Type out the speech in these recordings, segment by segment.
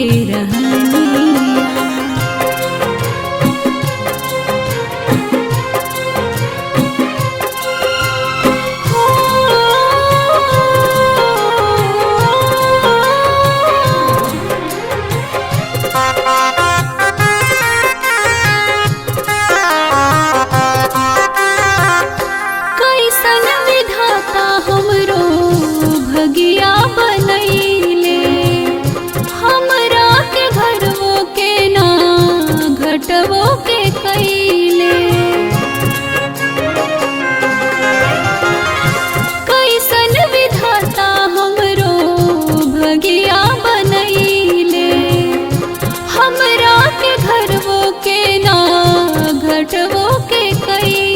के रहनिया। कैसन विधाता हमरो भगिया बनैले, हमरा के घरवो के ना घटवो के कैले। कैसन विधाता हमरो भगिया बनैले, हमरा के घरवो के ना घटवो के कैले।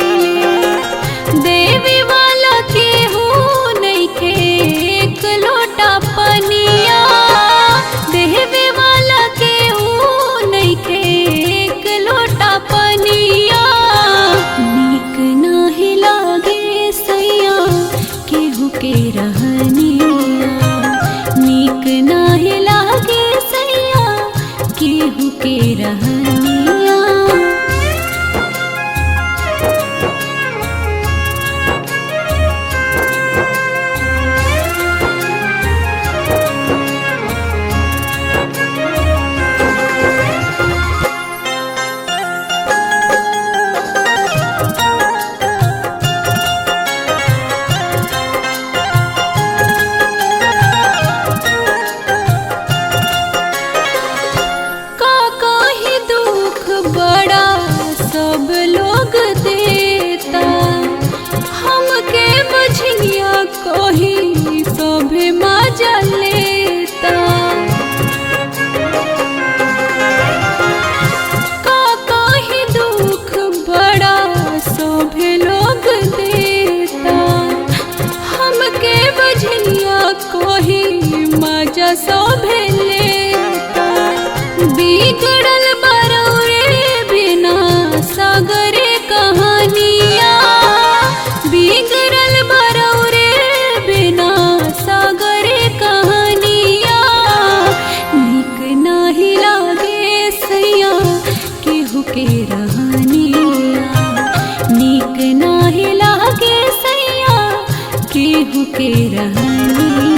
देवी वाला केहू नइखे एक लोटा पनिया, देवी वाला केहू नइखे एक लोटा पनिया। नीक नाही लागे सैया केहू के रहनिया, नीक नाही लागे सैया केहू के रहनिया। सब लोग देता हमके बझनिया कही सभे मजा लेता। का कही दुख बड़ा सभे लोग देता, हमके बझनिया कही मजा सभे लेता। बिगड़ल बरौरे बिना सागरे कहानिया, बिगड़ल बरौरे बिना सागरे कहानिया। नीक नाही लागे सैया केहू के रहनिया, नीक नाही लागे सैया केहू के रहनिया।